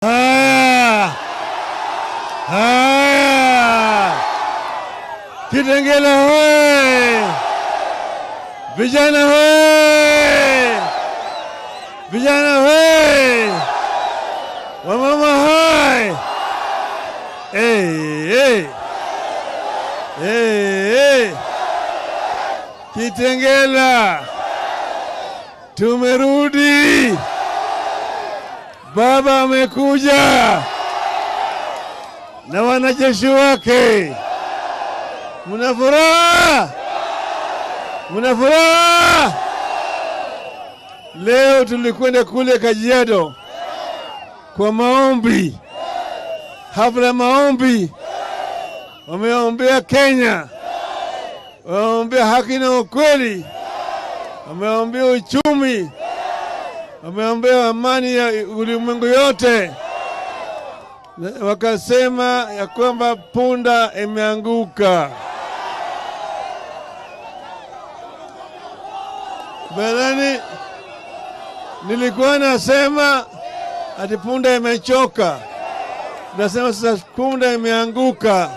Haya, haya, Kitengela hoye! Vijana hoye! Vijana hoye! Wamama hoye! Hey! Kitengela, tumerudi. Baba amekuja na wanajeshi wake. Muna furaha? Muna furaha? Leo tulikwenda kule Kajiado kwa maombi, hafla maombi. Wameombea Kenya, wameombea haki na ukweli, wameombea uchumi, wameombea amani ya ulimwengu yote. Wakasema ya kwamba punda imeanguka. Badani nilikuwa nasema ati punda imechoka. Nasema sasa punda imeanguka.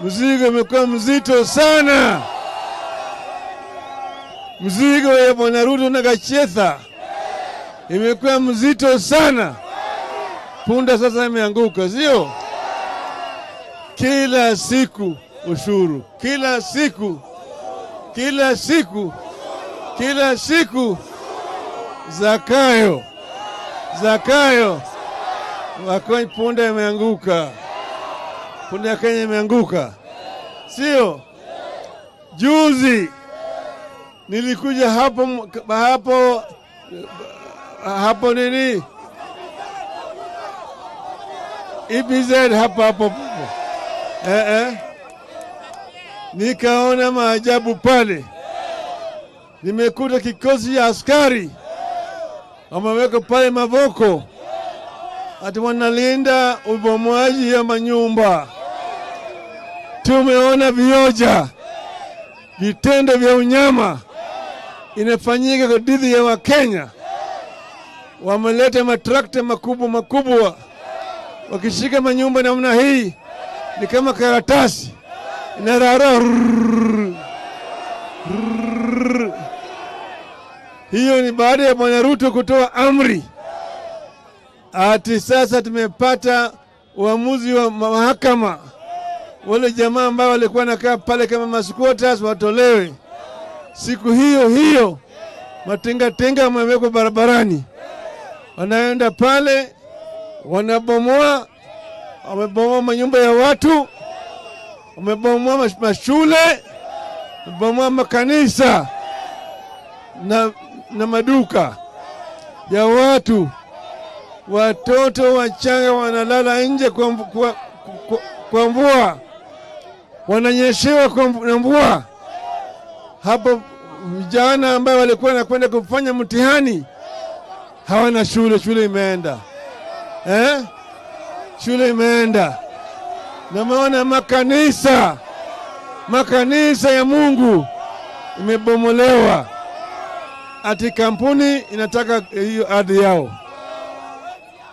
Mzigo umekuwa mzito sana. Mzigo ya Bwana Ruto na Gachetha imekuwa mzito sana. Punda sasa imeanguka, sio? Kila siku ushuru, kila siku Zakayo, wakati punda imeanguka. Punda ya Kenya imeanguka, sio? Juzi nilikuja hapo nini? EPZ hapo. Nikaona maajabu pale. Nimekuta kikosi ya askari wameweka pale mavoko ati wanalinda ubomoaji ya manyumba. Tumeona vioja, vitendo vya unyama inafanyika kwa dhidi ya Wakenya. Wameleta matrakta makubwa, wakishika manyumba namna hii ni kama karatasi inarara. Hiyo ni baada ya Bwana Ruto kutoa amri ati sasa tumepata uamuzi wa mahakama. Wale jamaa ambao walikuwa nakaa pale kama masquatters watolewe. Siku hiyo matinga wamewekwa barabarani, wanaenda pale wanabomoa. Wamebomoa manyumba ya watu, wamebomoa mashule, wamebomoa makanisa na maduka ya watu. Watoto wachanga wanalala nje kwa mvua, wananyeshewa na mvua. Hapo vijana ambao walikuwa nakwenda kufanya mtihani hawana shule imeenda. Shule imeenda. Na maana makanisa ya Mungu imebomolewa. Ati kampuni inataka hiyo ardhi yao.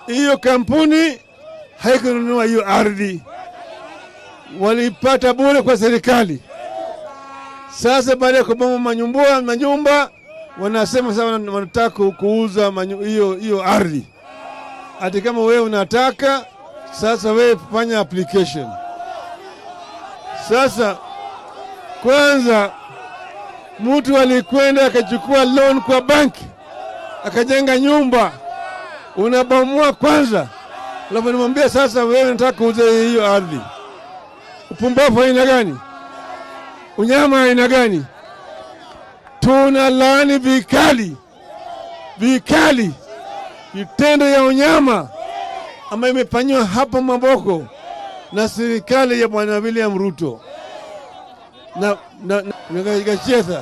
Hiyo kampuni haikununua hiyo ardhi, walipata bure kwa serikali. Sasa baada ya kubomoa manyumba wanasema sasa wanataka kuuza hiyo ardhi. Ati kama wewe unataka, sasa wewe fanya application. Sasa kwanza mtu alikwenda akachukua loan kwa banki, akajenga nyumba, unabomoa kwanza, alafu nimwambia sasa wewe unataka kuuza hiyo ardhi. Upumbavu aina gani? Unyama aina gani? Tunalaani vikali vitendo ya unyama ambayo imefanywa hapa Maboko na serikali ya Bwana William Ruto na Gachetha.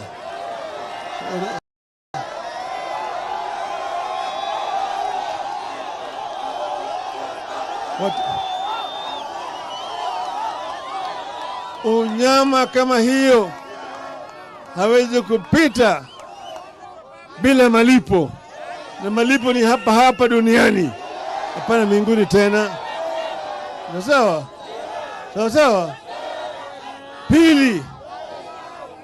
Unyama kama hiyo hawezi kupita bila malipo, na malipo ni hapa duniani. hapana mbinguni tena. Sawa sawa sawa. Pili,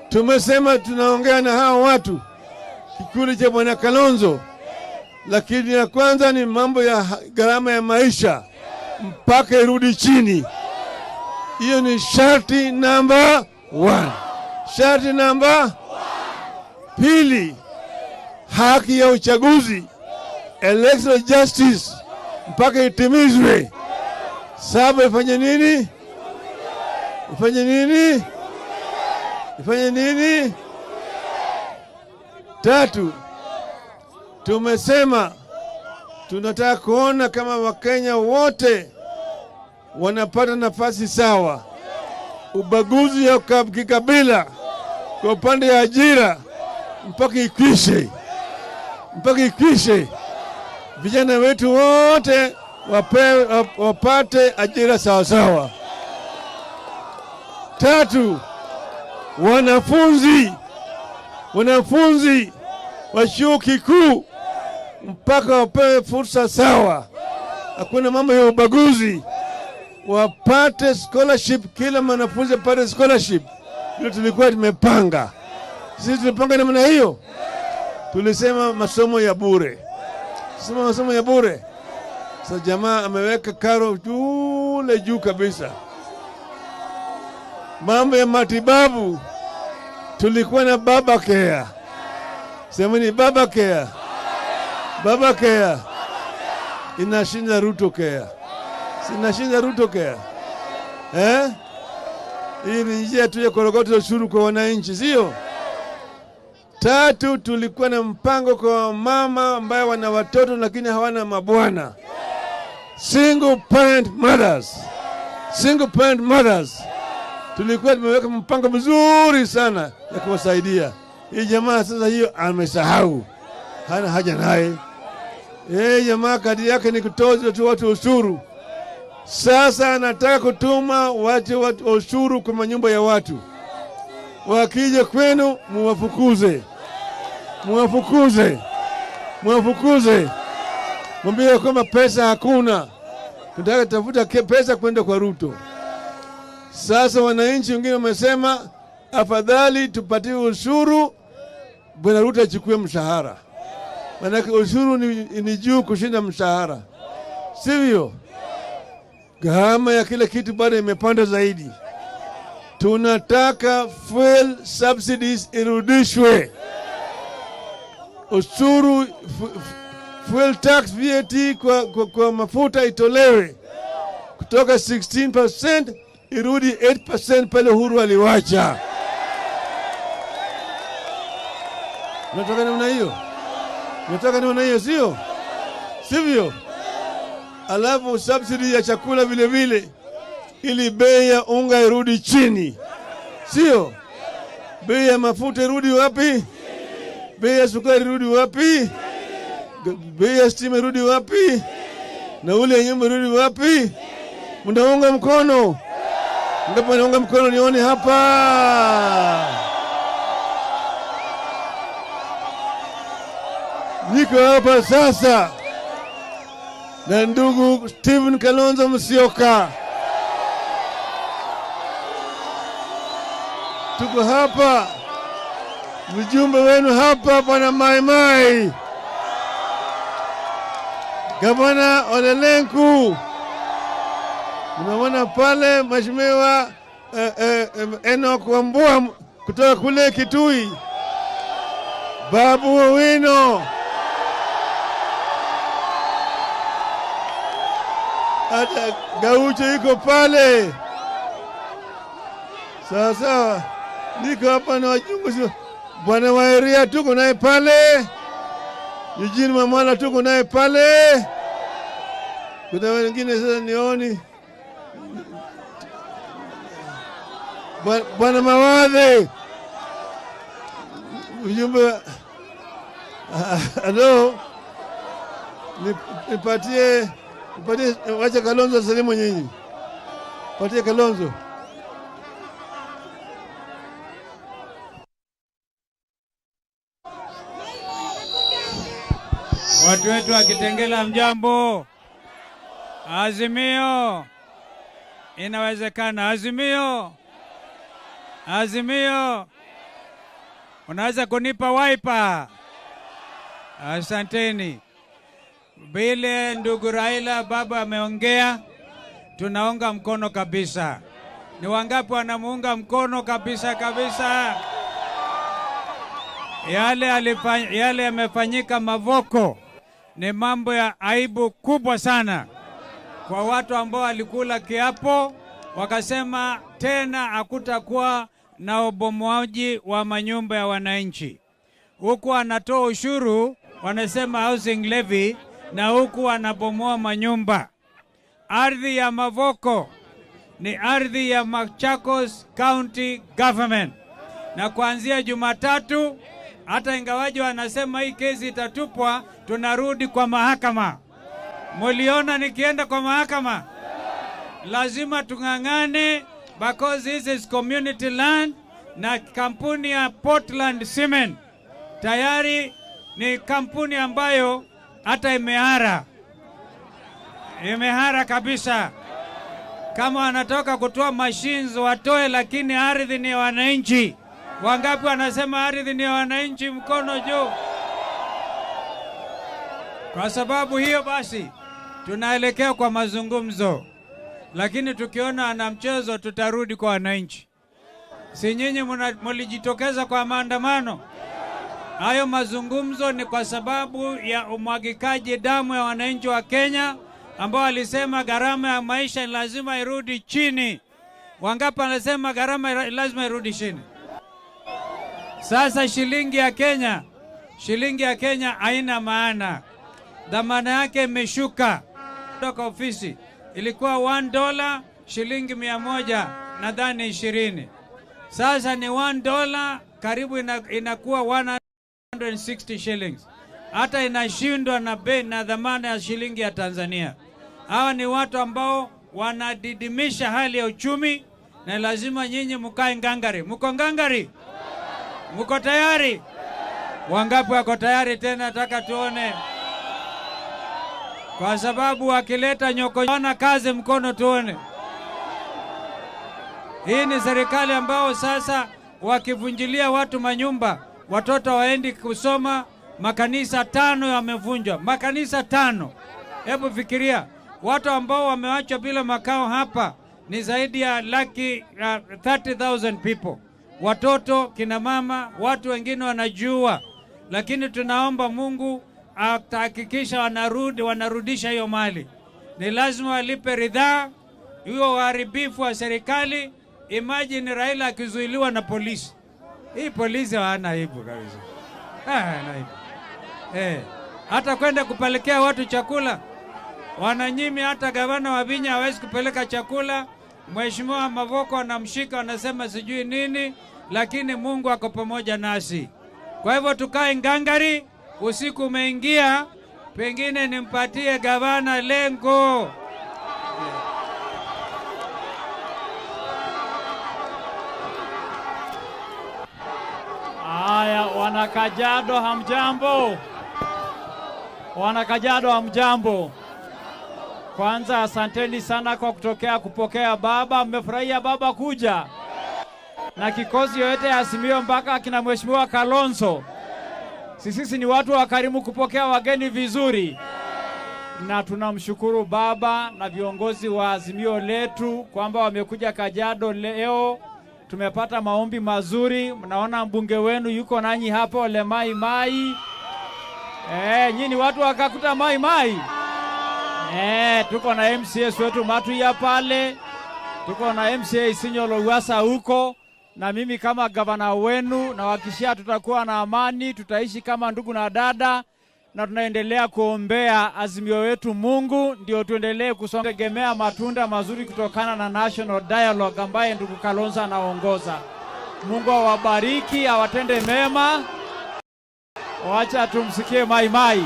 tumesema tunaongea na hao watu kikundi cha Bwana Kalonzo, lakini ya kwanza ni mambo ya gharama ya maisha mpaka irudi chini. Hiyo ni sharti namba 1. Sharti namba 1. Pili, haki ya uchaguzi, electoral justice, mpaka itimizwe. Saba, ifanye nini? Ifanye nini? Ifanye nini? Tatu, tumesema tunataka kuona kama Wakenya wote wanapata nafasi sawa. Ubaguzi ya kikabila kwa upande ya ajira mpaka ikwishe. Mpaka ikwishe. Vijana wetu wote wapate ajira sawa sawa. Tatu, wanafunzi wa chuo kikuu mpaka wapewe fursa sawa. Hakuna mambo ya ubaguzi. Wapate scholarship, kila mwanafunzi apate scholarship. Ndio tulikuwa tumepanga. Sisi tulipanga namna hiyo. Tulisema masomo ya bure. Sema masomo ya bure. Sasa jamaa ameweka karo juu kabisa. Mambo ya matibabu, tulikuwa na baba care. Sema ni baba care. Baba care. Inashinda Ruto care. Sinashinda Ruto care. Hii ni njia tu ya kurogota ushuru kwa wananchi, sio? Tatu, tulikuwa na mpango kwa mama ambaye wana watoto lakini hawana mabwana. Single parent mothers. Tulikuwa tumeweka mpango mzuri sana ya kuwasaidia. Hii jamaa sasa hiyo amesahau. Hana haja naye. Jamaa kadi yake ni kutoza tu watu ushuru. Sasa anataka kutuma watu ushuru kwa manyumba ya watu. Wakija kwenu muwafukuze. Mwambie kwamba pesa hakuna. Tunataka tafuta pesa kwenda kwa Ruto. Sasa wananchi wengine wamesema afadhali tupatie ushuru, Bwana Ruto achukue mshahara. Maana ushuru ni juu kushinda mshahara. Sivyo? Gharama ya kila kitu bado imepanda zaidi. Tunataka fuel subsidies irudishwe. Ushuru fuel tax VAT kwa mafuta itolewe kutoka 16% irudi 8% pale Uhuru aliwacha. Nataka namna hiyo, sio? Sivyo? Alafu subsidy ya chakula vile vile, ili bei ya unga irudi chini. Sio? Bei ya mafuta irudi wapi? Bei ya sukari irudi wapi? Bei ya stima irudi wapi? Na ule ya nyumba irudi wapi? Mnaunga mkono? Ngapo naunga mkono nione hapa. Niko hapa sasa na ndugu Stephen Kalonzo Musyoka. Tuko hapa, mjumbe wenu hapa Bwana Maimai, Gavana Ole Lenku, unaona pale Mheshimiwa Enoch Wambua kutoka kule Kitui, Babu Owino, hata Gaucho iko pale. Sasa niko hapa na wajumbe, Bwana Wairia tuko naye pale, Eugene Wamalwa tuko naye pale. Kuna wengine sasa nioni Bwana Mawadhe, mjumbe. Hello, nipatie wacha Kalonzo salimu nyinyi. Patie Kalonzo. Watu wetu wa Kitengela, mjambo. Azimio. Inawezekana. Azimio. Azimio. Unaweza kunipa wiper? Asanteni. Vile ndugu Raila baba ameongea, tunaunga mkono kabisa. Ni wangapi wanamuunga mkono kabisa kabisa? Yale yamefanyika Mavoko ni mambo ya aibu kubwa sana kwa watu ambao walikula kiapo wakasema tena hakutakuwa na ubomoaji wa manyumba ya wananchi. Huku wanatoa ushuru wanasema housing levy, na huku wanabomoa manyumba. Ardhi ya Mavoko ni ardhi ya Machakos County Government, na kuanzia Jumatatu, hata ingawaji wanasema hii kesi itatupwa, tunarudi kwa mahakama. Muliona nikienda kwa mahakama? Lazima tung'ang'ane because this is community land, na kampuni ya Portland Cement tayari ni kampuni ambayo hata imehara kabisa. Kama wanatoka kutoa machines watoe, lakini ardhi ni ya wananchi. Wangapi wanasema ardhi ni ya wananchi? Mkono juu. Kwa sababu hiyo basi tunaelekea kwa mazungumzo, lakini tukiona ana mchezo tutarudi kwa wananchi. Si nyinyi mlijitokeza kwa maandamano? Hayo mazungumzo ni kwa sababu ya umwagikaji damu ya wananchi wa Kenya ambao walisema gharama ya maisha lazima irudi chini. Wangapi wanasema gharama lazima irudi chini? Sasa shilingi ya Kenya haina maana. Dhamana yake imeshuka kutoka ofisi. Ilikuwa $1, shilingi 100 nadhani 20. Sasa ni $1 karibu inakuwa 160 shillings. Hata inashindwa na bei na dhamana ya shilingi ya Tanzania. Hawa ni watu ambao wanadidimisha hali ya uchumi, na lazima nyinyi mkae ngangari. Mko ngangari? Mko tayari? Wangapi wako tayari? Tena nataka tuone, kwa sababu wakileta nyokona kazi mkono tuone. Hii ni serikali ambao sasa wakivunjilia watu manyumba, watoto waendi kusoma, makanisa 5 yamevunjwa. Makanisa 5. Hebu fikiria, watu ambao wameachwa bila makao hapa ni zaidi ya 30,000 people. Watoto, kina mama, watu wengine wanajua. Lakini tunaomba Mungu atahakikisha wanarudisha hiyo mali. Ni lazima walipe ridhaa. Hiyo uharibifu wa serikali. Imagine Raila akizuiliwa na polisi. Hii polisi hawana aibu kabisa. Hata kwenda kupelekea watu chakula wananyimi. Hata gavana wa Vinya hawezi kupeleka chakula. Mheshimiwa Mavoko anamshika, anasema sijui nini, lakini Mungu ako pamoja nasi. Kwa hivyo tukae ngangari. Usiku umeingia, pengine nimpatie gavana lengo. Haya, wanakajado hamjambo? Wanakajado hamjambo? Kwanza asanteni sana kwa kupokea baba. Mmefurahia baba kuja na kikosi yote ya Azimio mpaka kina Mheshimiwa Kalonzo. Sisi ni watu wakarimu kupokea wageni vizuri, na tunamshukuru baba na viongozi wa Azimio letu kwamba wamekuja Kajiado leo. Tumepata maombi mazuri. Mnaona mbunge wenu yuko nanyi hapo, Ole Mai Mai. Nyinyi watu wakakuta Mai Mai. Tuko na MCS wetu Matuya pale. Tuko na MCA Isinyo Lowassa huko. Na mimi kama gavana wenu na wakishia tutakuwa na amani, tutaishi kama ndugu na dada, na tunaendelea kuombea Azimio wetu Mungu ndio tuendelee kusongemea matunda mazuri kutokana na National Dialogue ambaye ndugu Kalonzo anaongoza. Mungu awabariki, awatende mema. Wacha tumsikie Mai Mai.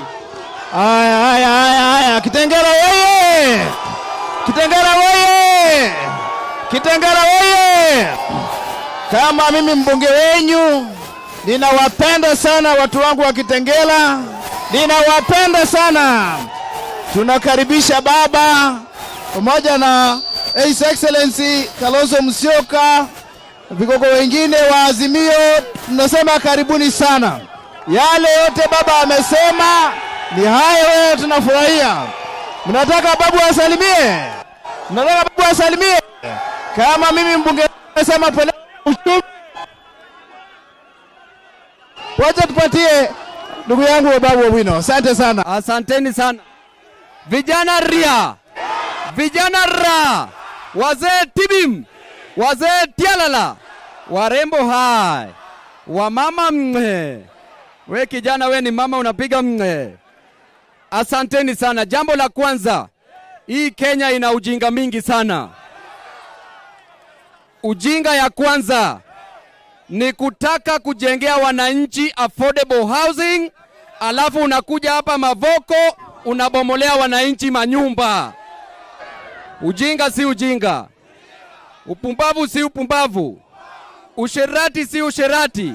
Haya. Kitengela wewe! Kitengela wewe! Kitengela wewe! Kama mimi mbunge wenyu, ninawapenda sana watu wangu wa Kitengela. Ninawapenda sana. Tunakaribisha baba pamoja na His Excellency Kalonzo Musyoka, vigogo wengine wa Azimio, tunasema karibuni sana. Yale yote baba amesema ni hayo, tunafurahia. Mnataka babu asalimie? Mnataka babu asalimie? Kama mimi mbunge nasema pale uchumi, wacha tupatie ndugu yangu wa babu Owino. Asante sana. Asanteni sana. Vijana ria, vijana ra, wazee tibim, wazee tialala, warembo hai, wamama mwe. We kijana, we ni mama unapiga mwe. Asanteni sana. Jambo la kwanza, hii Kenya ina ujinga mingi sana. Ujinga ya kwanza ni kutaka kujengea wananchi affordable housing, alafu unakuja hapa Mavoko unabomolea wananchi manyumba. Ujinga si ujinga, upumbavu si upumbavu, usherati si usherati.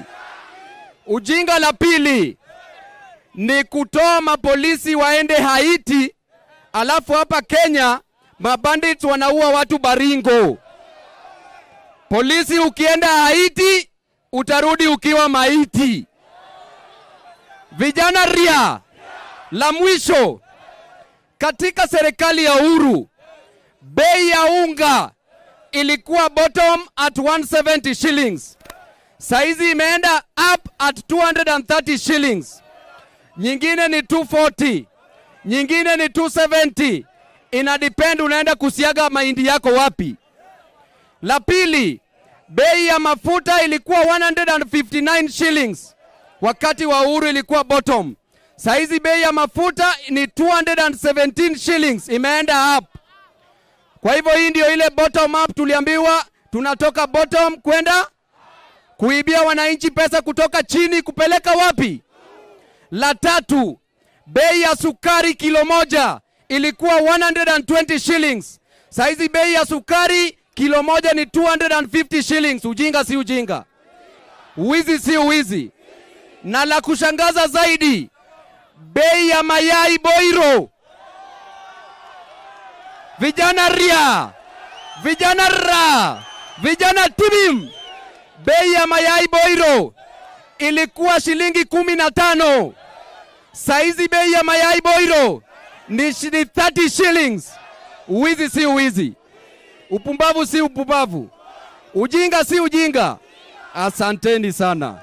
Ujinga la pili ni kutoa mapolisi waende Haiti, alafu hapa Kenya mabandits wanaua watu Baringo. Polisi ukienda Haiti utarudi ukiwa maiti. Vijana ria, la mwisho, katika serikali ya Uhuru bei ya unga ilikuwa bottom at 170 shillings. Saizi imeenda up at 230 shillings. Nyingine ni 240, nyingine ni 270. Ina depend unaenda kusiaga mahindi yako wapi. La pili, bei ya mafuta ilikuwa 159 shillings. Wakati wa Uhuru ilikuwa bottom. Saizi bei ya mafuta ni 217 shillings, imeenda up. Kwa hivyo hii ndio ile bottom up tuliambiwa, tunatoka bottom kwenda kuibia wananchi pesa kutoka chini kupeleka wapi? La tatu, bei ya sukari kilo moja ilikuwa 120 shillings. Saizi bei ya sukari kilo moja ni 250 shillings. Ujinga si ujinga, uwizi si uwizi. Na la kushangaza zaidi, bei ya mayai Boiro. Vijana ria, vijana ra, vijana tibim, bei ya mayai Boiro ilikuwa shilingi 15. Saizi bei ya mayai Boiro ni 30 shillings. Uwizi si uwizi, upumbavu si upumbavu, ujinga si ujinga. Asanteni sana.